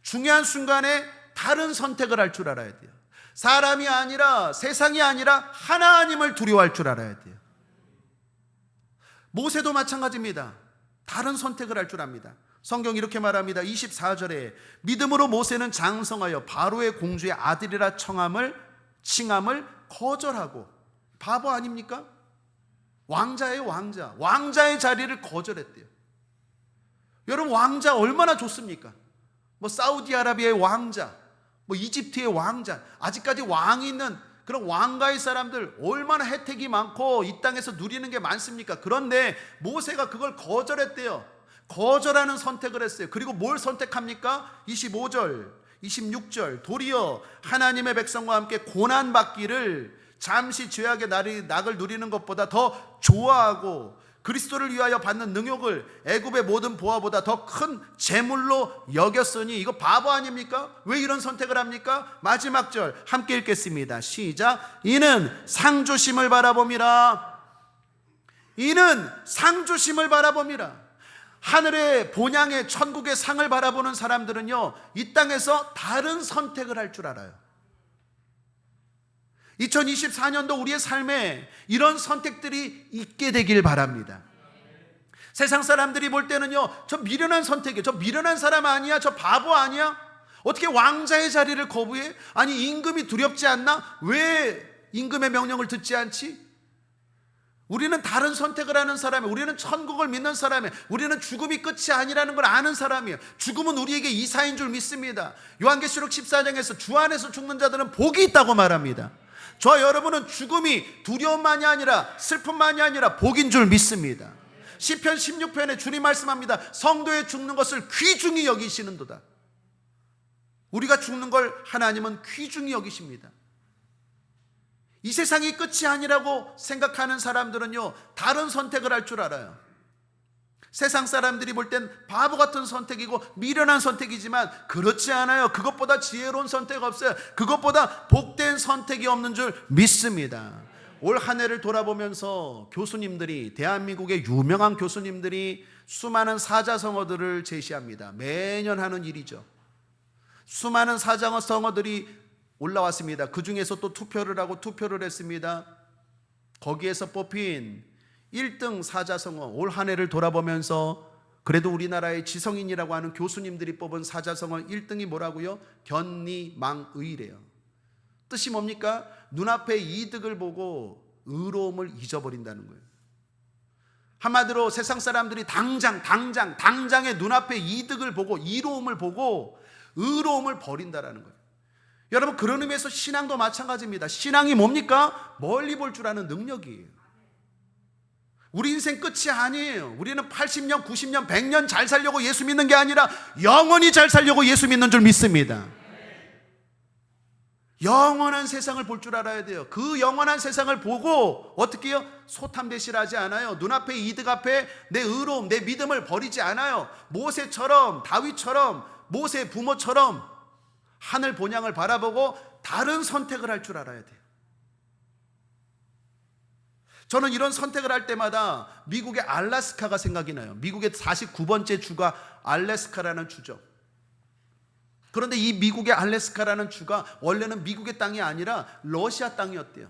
중요한 순간에 다른 선택을 할 줄 알아야 돼요. 사람이 아니라, 세상이 아니라 하나님을 두려워할 줄 알아야 돼요. 모세도 마찬가지입니다. 다른 선택을 할 줄 압니다. 성경 이렇게 말합니다. 24절에 믿음으로 모세는 장성하여 바로의 공주의 아들이라 칭함을 거절하고. 바보 아닙니까? 왕자의 왕자, 왕자의 자리를 거절했대요. 여러분, 왕자 얼마나 좋습니까? 사우디아라비아의 왕자, 이집트의 왕자, 아직까지 왕이 있는 그런 왕가의 사람들 얼마나 혜택이 많고 이 땅에서 누리는 게 많습니까? 그런데 모세가 그걸 거절했대요. 거절하는 선택을 했어요. 그리고 뭘 선택합니까? 25절, 26절, 도리어 하나님의 백성과 함께 고난받기를 잠시 죄악의 낙을 누리는 것보다 더 좋아하고 그리스도를 위하여 받는 능욕을 애굽의 모든 보화보다 더 큰 재물로 여겼으니 이거 바보 아닙니까? 왜 이런 선택을 합니까? 마지막 절 함께 읽겠습니다. 시작. 이는 상주심을 바라봄이라. 이는 상주심을 바라봄이라. 하늘의 본향의 천국의 상을 바라보는 사람들은요, 이 땅에서 다른 선택을 할 줄 알아요. 2024년도 우리의 삶에 이런 선택들이 있게 되길 바랍니다. 세상 사람들이 볼 때는요, 저 미련한 선택이에요. 저 미련한 사람 아니야? 저 바보 아니야? 어떻게 왕자의 자리를 거부해? 아니, 임금이 두렵지 않나? 왜 임금의 명령을 듣지 않지? 우리는 다른 선택을 하는 사람이에요. 우리는 천국을 믿는 사람이에요. 우리는 죽음이 끝이 아니라는 걸 아는 사람이에요. 죽음은 우리에게 이사인 줄 믿습니다. 요한계시록 14장에서 주 안에서 죽는 자들은 복이 있다고 말합니다. 저와 여러분은 죽음이 두려움만이 아니라 슬픔만이 아니라 복인 줄 믿습니다. 시편 16편에 주님 말씀합니다. 성도의 죽는 것을 귀중히 여기시는도다. 우리가 죽는 걸 하나님은 귀중히 여기십니다. 이 세상이 끝이 아니라고 생각하는 사람들은요, 다른 선택을 할 줄 알아요. 세상 사람들이 볼 땐 바보 같은 선택이고 미련한 선택이지만 그렇지 않아요. 그것보다 지혜로운 선택 없어요. 그것보다 복된 선택이 없는 줄 믿습니다. 올 한 해를 돌아보면서 교수님들이, 대한민국의 유명한 교수님들이 수많은 사자성어들을 제시합니다. 매년 하는 일이죠. 수많은 사자성어들이 올라왔습니다. 그 중에서 또 투표를 하고 투표를 했습니다. 거기에서 뽑힌 1등 사자성어, 올 한 해를 돌아보면서 그래도 우리나라의 지성인이라고 하는 교수님들이 뽑은 사자성어 1등이 뭐라고요? 견리망의래요. 뜻이 뭡니까? 눈앞의 이득을 보고 의로움을 잊어버린다는 거예요. 한마디로 세상 사람들이 당장의 눈앞의 이득을 보고 이로움을 보고 의로움을 버린다라는 거예요. 여러분, 그런 의미에서 신앙도 마찬가지입니다. 신앙이 뭡니까? 멀리 볼 줄 아는 능력이에요. 우리 인생 끝이 아니에요. 우리는 80년, 90년, 100년 잘 살려고 예수 믿는 게 아니라 영원히 잘 살려고 예수 믿는 줄 믿습니다. 영원한 세상을 볼 줄 알아야 돼요. 그 영원한 세상을 보고 어떻게 해요? 소탐대실하지 않아요. 눈앞의 이득 앞에 내 의로움, 내 믿음을 버리지 않아요. 모세처럼, 다윗처럼, 모세 부모처럼 하늘 본향을 바라보고 다른 선택을 할 줄 알아야 돼요. 저는 이런 선택을 할 때마다 미국의 알래스카가 생각이 나요. 미국의 49번째 주가 알래스카라는 주죠. 그런데 이 미국의 알래스카라는 주가 원래는 미국의 땅이 아니라 러시아 땅이었대요.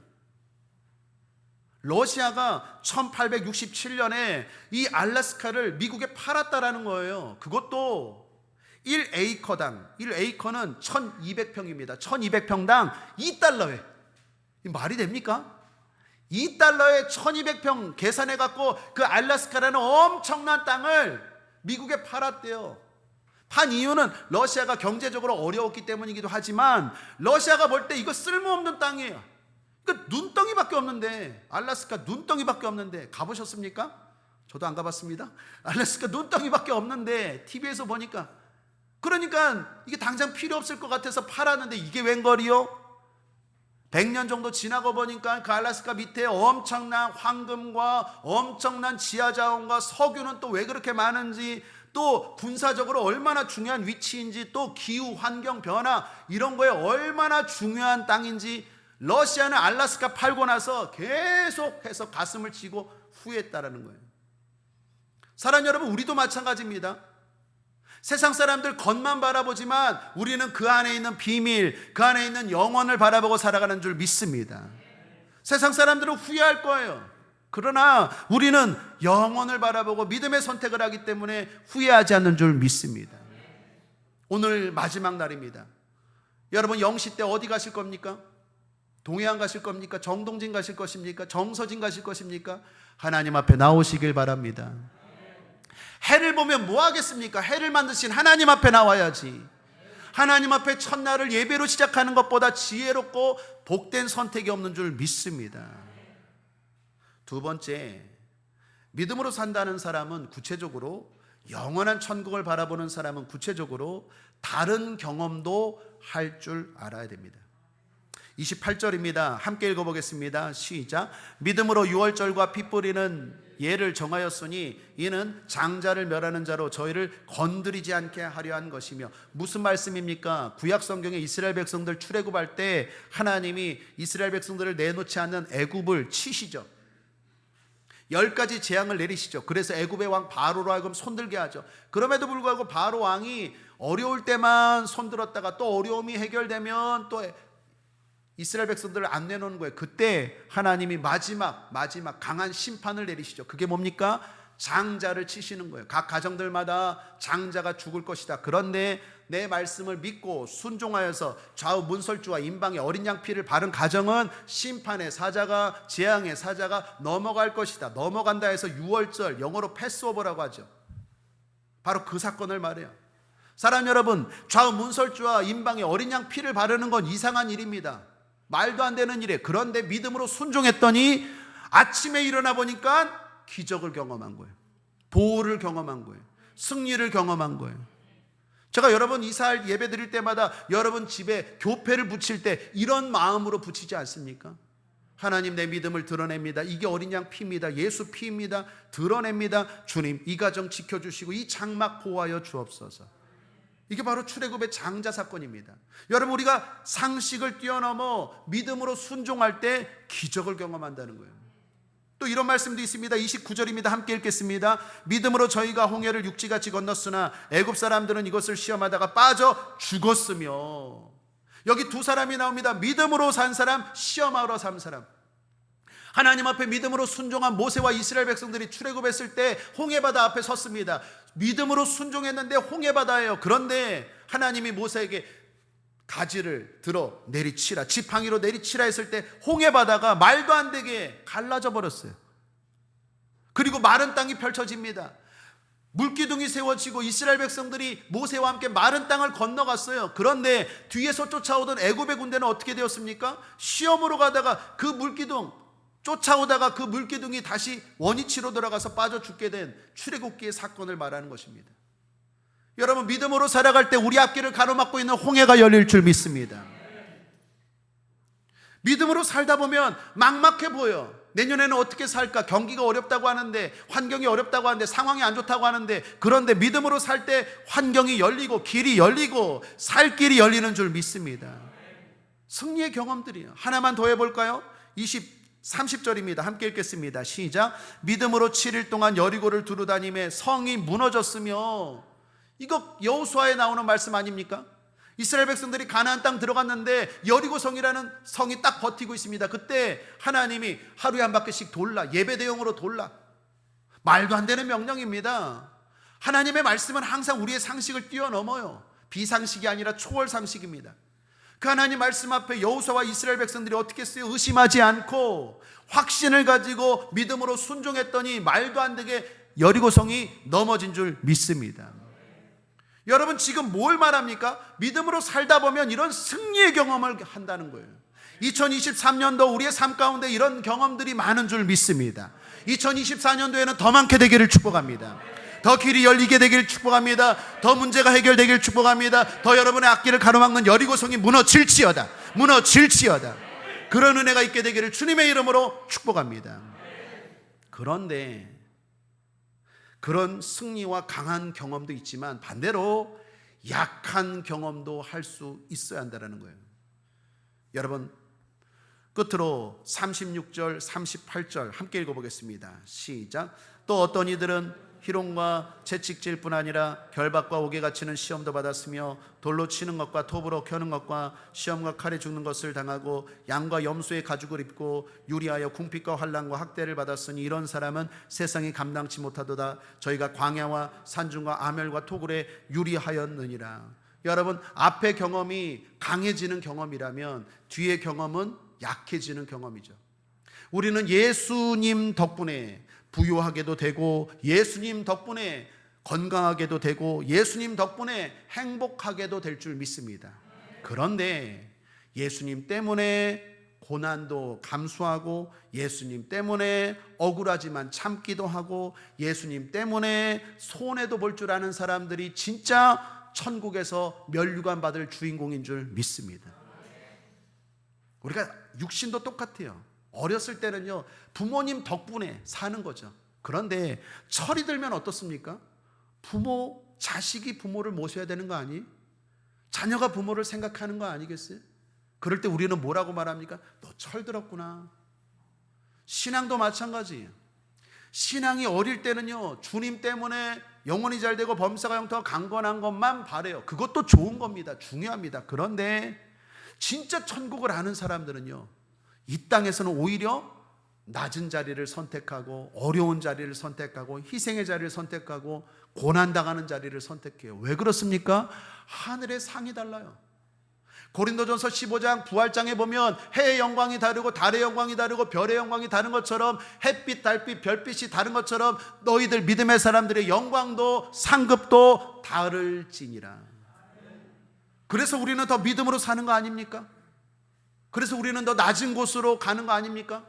러시아가 1867년에 이 알래스카를 미국에 팔았다라는 거예요. 그것도 1에이커당, 1에이커는 1200평입니다. 1200평당 2달러에. 말이 됩니까? 2달러에 1200평 계산해 갖고 그 알래스카라는 엄청난 땅을 미국에 팔았대요. 판 이유는 러시아가 경제적으로 어려웠기 때문이기도 하지만 러시아가 볼 때 이거 쓸모없는 땅이에요. 그러니까 눈덩이밖에 없는데, 알래스카 눈덩이밖에 없는데, 가보셨습니까? 저도 안 가봤습니다. 알래스카 눈덩이밖에 없는데 TV에서 보니까, 그러니까 이게 당장 필요 없을 것 같아서 팔았는데 이게 웬걸이요? 100년 정도 지나고 보니까 그 알래스카 밑에 엄청난 황금과 엄청난 지하자원과 석유는 또 왜 그렇게 많은지, 또 군사적으로 얼마나 중요한 위치인지, 또 기후 환경 변화 이런 거에 얼마나 중요한 땅인지 러시아는 알래스카 팔고 나서 계속해서 가슴을 치고 후회했다라는 거예요. 사랑 여러분, 우리도 마찬가지입니다. 세상 사람들 겉만 바라보지만 우리는 그 안에 있는 비밀, 그 안에 있는 영혼을 바라보고 살아가는 줄 믿습니다. 세상 사람들은 후회할 거예요. 그러나 우리는 영혼을 바라보고 믿음의 선택을 하기 때문에 후회하지 않는 줄 믿습니다. 오늘 마지막 날입니다. 여러분, 영시 때 어디 가실 겁니까? 동해안 가실 겁니까? 정동진 가실 것입니까? 정서진 가실 것입니까? 하나님 앞에 나오시길 바랍니다. 해를 보면 뭐 하겠습니까? 해를 만드신 하나님 앞에 나와야지. 하나님 앞에 첫날을 예배로 시작하는 것보다 지혜롭고 복된 선택이 없는 줄 믿습니다. 두 번째, 믿음으로 산다는 사람은 구체적으로, 영원한 천국을 바라보는 사람은 구체적으로 다른 경험도 할 줄 알아야 됩니다. 28절입니다. 함께 읽어보겠습니다. 시작. 믿음으로 유월절과 피 뿌리는 예를 정하였으니 이는 장자를 멸하는 자로 저희를 건드리지 않게 하려 한 것이며. 무슨 말씀입니까? 구약 성경에 이스라엘 백성들 출애굽할 때 하나님이 이스라엘 백성들을 내놓지 않는 애굽을 치시죠. 10가지 재앙을 내리시죠. 그래서 애굽의 왕 바로로 하여금 손들게 하죠. 그럼에도 불구하고 바로 왕이 어려울 때만 손들었다가 또 어려움이 해결되면 또 이스라엘 백성들을 안 내놓는 거예요. 그때 하나님이 마지막 강한 심판을 내리시죠. 그게 뭡니까? 장자를 치시는 거예요. 각 가정들마다 장자가 죽을 것이다. 그런데 내 말씀을 믿고 순종하여서 좌우 문설주와 임방의 어린 양 피를 바른 가정은 심판의 사자가, 재앙의 사자가 넘어갈 것이다. 넘어간다 해서 유월절, 영어로 패스오버라고 하죠. 바로 그 사건을 말해요. 사랑 여러분, 좌우 문설주와 임방의 어린 양 피를 바르는 건 이상한 일입니다. 말도 안 되는 일이에요. 그런데 믿음으로 순종했더니 아침에 일어나 보니까 기적을 경험한 거예요. 보호를 경험한 거예요. 승리를 경험한 거예요. 제가 여러분 이사할 예배 드릴 때마다 여러분 집에 교패를 붙일 때 이런 마음으로 붙이지 않습니까? 하나님, 내 믿음을 드러냅니다. 이게 어린 양 피입니다. 예수 피입니다. 드러냅니다. 주님, 이 가정 지켜주시고 이 장막 보호하여 주옵소서. 이게 바로 출애굽의 장자 사건입니다. 여러분, 우리가 상식을 뛰어넘어 믿음으로 순종할 때 기적을 경험한다는 거예요. 또 이런 말씀도 있습니다. 29절입니다. 함께 읽겠습니다. 믿음으로 저희가 홍해를 육지같이 건넜으나 애굽 사람들은 이것을 시험하다가 빠져 죽었으며. 여기 두 사람이 나옵니다. 믿음으로 산 사람, 시험하러 산 사람. 하나님 앞에 믿음으로 순종한 모세와 이스라엘 백성들이 출애굽했을 때 홍해바다 앞에 섰습니다. 믿음으로 순종했는데 홍해바다예요. 그런데 하나님이 모세에게 가지를 들어 내리치라, 지팡이로 내리치라 했을 때 홍해바다가 말도 안 되게 갈라져 버렸어요. 그리고 마른 땅이 펼쳐집니다. 물기둥이 세워지고 이스라엘 백성들이 모세와 함께 마른 땅을 건너갔어요. 그런데 뒤에서 쫓아오던 애굽의 군대는 어떻게 되었습니까? 시험으로 가다가 그 물기둥, 쫓아오다가 그 물기둥이 다시 원위치로 들어가서 빠져 죽게 된 출애굽기의 사건을 말하는 것입니다. 여러분, 믿음으로 살아갈 때 우리 앞길을 가로막고 있는 홍해가 열릴 줄 믿습니다. 믿음으로 살다 보면 막막해 보여. 내년에는 어떻게 살까? 경기가 어렵다고 하는데, 환경이 어렵다고 하는데, 상황이 안 좋다고 하는데, 그런데 믿음으로 살 때 환경이 열리고 길이 열리고 살 길이 열리는 줄 믿습니다. 승리의 경험들이에요. 하나만 더 해볼까요? 30절입니다. 함께 읽겠습니다. 시작. 믿음으로 7일 동안 여리고를 두루다니며 성이 무너졌으며. 이거 여호수아에 나오는 말씀 아닙니까? 이스라엘 백성들이 가나안 땅 들어갔는데 여리고 성이라는 성이 딱 버티고 있습니다. 그때 하나님이 하루에 한 바퀴씩 돌라, 예배 대용으로 돌라. 말도 안 되는 명령입니다. 하나님의 말씀은 항상 우리의 상식을 뛰어넘어요. 비상식이 아니라 초월 상식입니다. 그 하나님 말씀 앞에 여호수아와 이스라엘 백성들이 어떻게 했어요? 의심하지 않고 확신을 가지고 믿음으로 순종했더니 말도 안 되게 여리고 성이 넘어진 줄 믿습니다. 여러분, 지금 뭘 말합니까? 믿음으로 살다 보면 이런 승리의 경험을 한다는 거예요. 2023년도 우리의 삶 가운데 이런 경험들이 많은 줄 믿습니다. 2024년도에는 더 많게 되기를 축복합니다. 더 길이 열리게 되기를 축복합니다. 더 문제가 해결되기를 축복합니다. 더 여러분의 앞길을 가로막는 여리고성이 무너질지어다. 무너질지어다. 그런 은혜가 있게 되기를 주님의 이름으로 축복합니다. 그런데 그런 승리와 강한 경험도 있지만 반대로 약한 경험도 할 수 있어야 한다는 거예요. 여러분, 끝으로 36절, 38절 함께 읽어보겠습니다. 시작. 또 어떤 이들은 희롱과 채찍질 뿐 아니라 결박과 옥에 갇히는 시험도 받았으며 돌로 치는 것과 톱으로 켜는 것과 시험과 칼에 죽는 것을 당하고 양과 염소의 가죽을 입고 유리하여 궁핍과 환난과 학대를 받았으니 이런 사람은 세상이 감당치 못하도다. 저희가 광야와 산중과 아멸과 토굴에 유리하였느니라. 여러분, 앞의 경험이 강해지는 경험이라면 뒤의 경험은 약해지는 경험이죠. 우리는 예수님 덕분에 부유하게도 되고 예수님 덕분에 건강하게도 되고 예수님 덕분에 행복하게도 될 줄 믿습니다. 그런데 예수님 때문에 고난도 감수하고 예수님 때문에 억울하지만 참기도 하고 예수님 때문에 손해도 볼 줄 아는 사람들이 진짜 천국에서 면류관 받을 주인공인 줄 믿습니다. 우리가 육신도 똑같아요. 어렸을 때는요, 부모님 덕분에 사는 거죠. 그런데 철이 들면 어떻습니까? 자식이 부모를 모셔야 되는 거 아니? 자녀가 부모를 생각하는 거 아니겠어요? 그럴 때 우리는 뭐라고 말합니까? 너 철 들었구나. 신앙도 마찬가지예요. 신앙이 어릴 때는요, 주님 때문에 영혼이 잘 되고 범사가 영통하고 강건한 것만 바래요. 그것도 좋은 겁니다. 중요합니다. 그런데 진짜 천국을 아는 사람들은요, 이 땅에서는 오히려 낮은 자리를 선택하고 어려운 자리를 선택하고 희생의 자리를 선택하고 고난당하는 자리를 선택해요. 왜 그렇습니까? 하늘의 상이 달라요. 고린도전서 15장 부활장에 보면 해의 영광이 다르고 달의 영광이 다르고 별의 영광이 다른 것처럼 햇빛, 달빛, 별빛이 다른 것처럼 너희들 믿음의 사람들의 영광도 상급도 다를지니라. 그래서 우리는 더 믿음으로 사는 거 아닙니까? 그래서 우리는 더 낮은 곳으로 가는 거 아닙니까?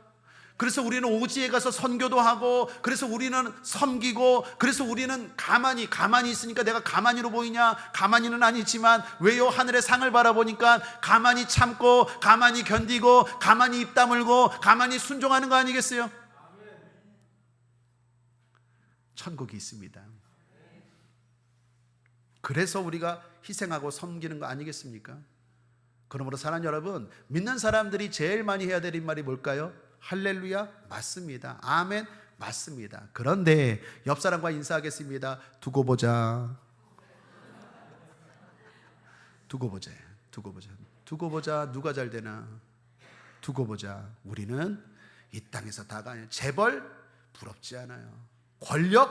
그래서 우리는 오지에 가서 선교도 하고, 그래서 우리는 섬기고, 그래서 우리는 가만히 있으니까 내가 가만히로 보이냐? 가만히는 아니지만 왜요? 하늘의 상을 바라보니까 가만히 참고, 가만히 견디고, 가만히 입 다물고, 가만히 순종하는 거 아니겠어요? 천국이 있습니다. 그래서 우리가 희생하고 섬기는 거 아니겠습니까? 그러므로 사랑하는 여러분, 믿는 사람들이 제일 많이 해야 될 말이 뭘까요? 할렐루야, 맞습니다. 아멘, 맞습니다. 그런데 옆 사람과 인사하겠습니다. 두고 보자. 두고 보자. 누가 잘 되나? 두고 보자. 우리는 이 땅에서 다가 재벌 부럽지 않아요. 권력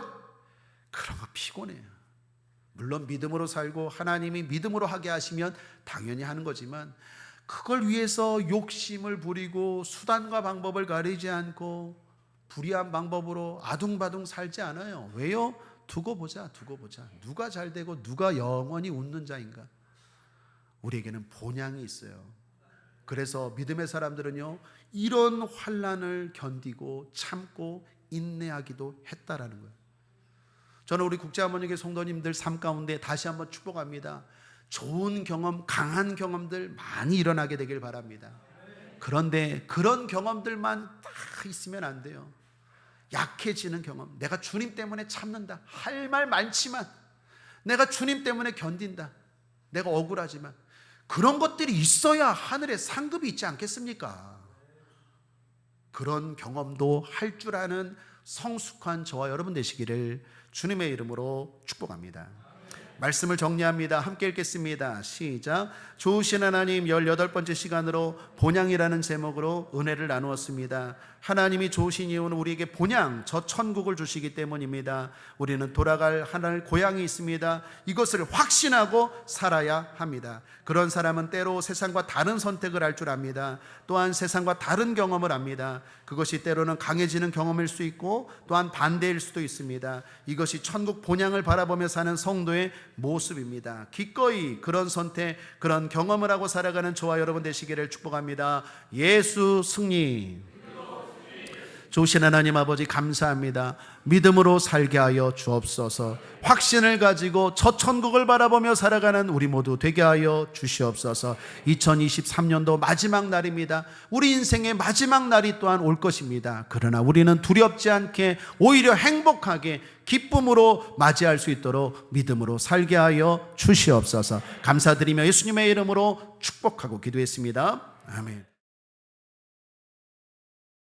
그런 거 피곤해요. 물론 믿음으로 살고 하나님이 믿음으로 하게 하시면 당연히 하는 거지만, 그걸 위해서 욕심을 부리고 수단과 방법을 가리지 않고 불의한 방법으로 아둥바둥 살지 않아요. 왜요? 두고 보자. 누가 잘 되고 누가 영원히 웃는 자인가? 우리에게는 본향이 있어요. 그래서 믿음의 사람들은요, 이런 환난을 견디고 참고 인내하기도 했다라는 거예요. 저는 우리 국제하모니교회 성도님들 삶 가운데 다시 한번 축복합니다. 좋은 경험, 강한 경험들 많이 일어나게 되길 바랍니다. 그런데 그런 경험들만 다 있으면 안 돼요. 약해지는 경험, 내가 주님 때문에 참는다, 할 말 많지만 내가 주님 때문에 견딘다, 내가 억울하지만, 그런 것들이 있어야 하늘에 상급이 있지 않겠습니까? 그런 경험도 할 줄 아는 성숙한 저와 여러분 되시기를 주님의 이름으로 축복합니다. 말씀을 정리합니다. 함께 읽겠습니다. 시작. 좋으신 하나님, 18번째 시간으로 본향이라는 제목으로 은혜를 나누었습니다. 하나님이 좋으신 이유는 우리에게 본향, 저 천국을 주시기 때문입니다. 우리는 돌아갈 하늘 고향이 있습니다. 이것을 확신하고 살아야 합니다. 그런 사람은 때로 세상과 다른 선택을 할 줄 압니다. 또한 세상과 다른 경험을 합니다. 그것이 때로는 강해지는 경험일 수 있고 또한 반대일 수도 있습니다. 이것이 천국 본향을 바라보며 사는 성도의 모습입니다. 기꺼이 그런 선택, 그런 경험을 하고 살아가는 저와 여러분 되시기를 축복합니다. 예수 승리. 좋으신 하나님 아버지, 감사합니다. 믿음으로 살게 하여 주옵소서. 확신을 가지고 저 천국을 바라보며 살아가는 우리 모두 되게 하여 주시옵소서. 2023년도 마지막 날입니다. 우리 인생의 마지막 날이 또한 올 것입니다. 그러나 우리는 두렵지 않게 오히려 행복하게 기쁨으로 맞이할 수 있도록 믿음으로 살게 하여 주시옵소서. 감사드리며 예수님의 이름으로 축복하고 기도했습니다. 아멘.